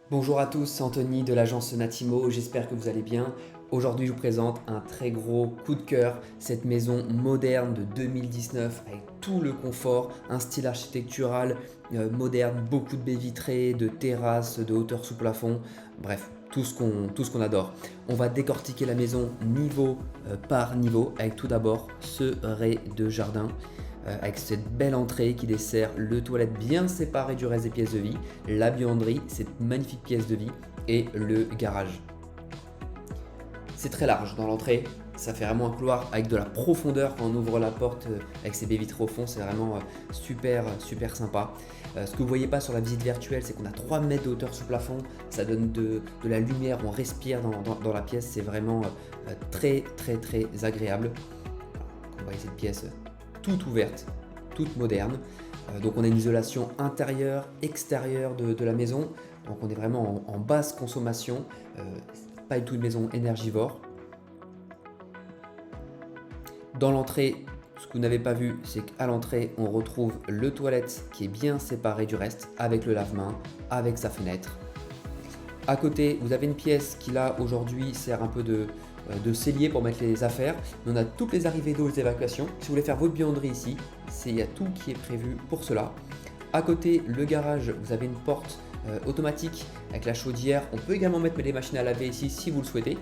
Bonjour à tous, c'est Anthony de l'agence Natimo, j'espère que vous allez bien. Aujourd'hui je vous présente un très gros coup de cœur, cette maison moderne de 2019 avec tout le confort, un style architectural moderne, beaucoup de baies vitrées, de terrasses, de hauteur sous plafond, bref, tout ce qu'on adore. On va décortiquer la maison niveau par niveau avec tout d'abord ce rez-de-jardin avec cette belle entrée qui dessert le toilette bien séparé du reste des pièces de vie, la buanderie, cette magnifique pièce de vie et le garage. C'est très large dans l'entrée, ça fait vraiment un couloir avec de la profondeur quand on ouvre la porte avec ses baies vitrées au fond, c'est vraiment super sympa. Ce que vous ne voyez pas sur la visite virtuelle, c'est qu'on a 3 mètres de hauteur sous plafond, ça donne de la lumière, on respire dans la pièce, c'est vraiment très agréable. On voit cette pièce toute ouverte, toute moderne. Donc on a une isolation intérieure, extérieure de la maison. Donc on est vraiment en basse consommation, pas du tout une maison énergivore. Dans l'entrée, ce que vous n'avez pas vu, c'est qu'à l'entrée, on retrouve le toilette qui est bien séparé du reste, avec le lave-main, avec sa fenêtre. À côté, vous avez une pièce qui là aujourd'hui sert un peu de cellier pour mettre les affaires. Mais on a toutes les arrivées d'eau et les évacuations. Si vous voulez faire votre buanderie ici, il y a tout qui est prévu pour cela. À côté, le garage, vous avez une porte automatique avec la chaudière. On peut également mettre les machines à laver ici si vous le souhaitez.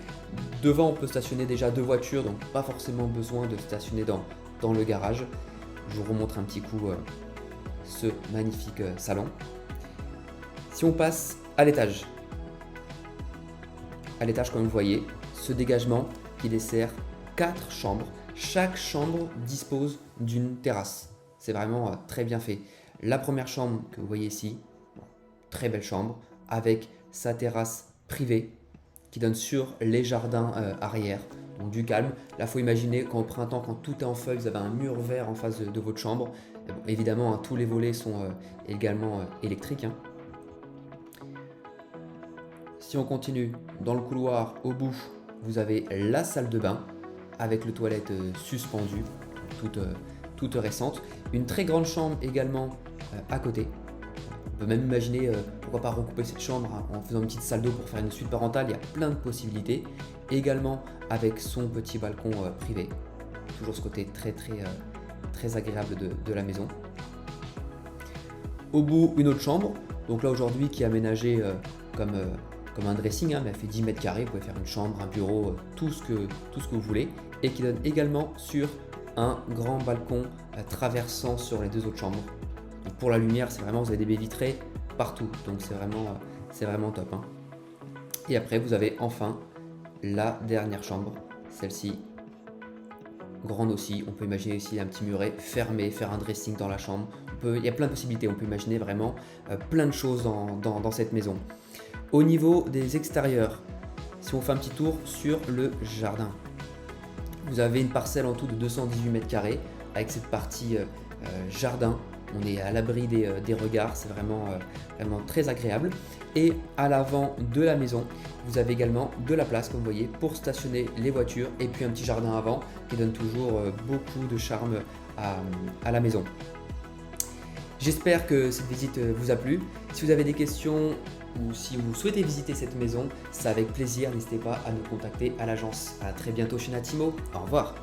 Devant, on peut stationner déjà 2 voitures, donc pas forcément besoin de stationner dans le garage. Je vous remontre un petit coup ce magnifique salon. Si on passe à l'étage, comme vous voyez, ce dégagement qui dessert 4 chambres. Chaque chambre dispose d'une terrasse. C'est vraiment très bien fait. La première chambre que vous voyez ici, très belle chambre, avec sa terrasse privée qui donne sur les jardins arrière. Donc du calme. Là, il faut imaginer qu'au printemps, quand tout est en feuilles, vous avez un mur vert en face de votre chambre. Bon, évidemment, tous les volets sont également électriques. Si on continue dans le couloir au bout, vous avez la salle de bain avec le toilette suspendu, toute récente. Une très grande chambre également à côté. On peut même imaginer pourquoi pas recouper cette chambre en faisant une petite salle d'eau pour faire une suite parentale. Il y a plein de possibilités. Également avec son petit balcon privé. Toujours ce côté très agréable de la maison. Au bout, une autre chambre. Donc là aujourd'hui qui est aménagée comme un dressing, mais elle fait 10 mètres carrés, vous pouvez faire une chambre, un bureau, tout ce que vous voulez, et qui donne également sur un grand balcon traversant sur les 2 autres chambres. Donc pour la lumière, c'est vraiment, vous avez des baies vitrées partout, donc c'est vraiment top. Et après, vous avez enfin la dernière chambre, celle-ci, grande aussi. On peut imaginer ici un petit muret fermé, faire un dressing dans la chambre. Il y a plein de possibilités, on peut imaginer vraiment plein de choses dans cette maison. Au niveau des extérieurs, si on fait un petit tour sur le jardin, vous avez une parcelle en tout de 218 mètres carrés avec cette partie jardin. On est à l'abri des regards, c'est vraiment très agréable. Et à l'avant de la maison, vous avez également de la place, comme vous voyez, pour stationner les voitures et puis un petit jardin avant qui donne toujours beaucoup de charme à la maison. J'espère que cette visite vous a plu. Si vous avez des questions ou si vous souhaitez visiter cette maison, c'est avec plaisir. N'hésitez pas à nous contacter à l'agence. À très bientôt chez Natimo. Au revoir.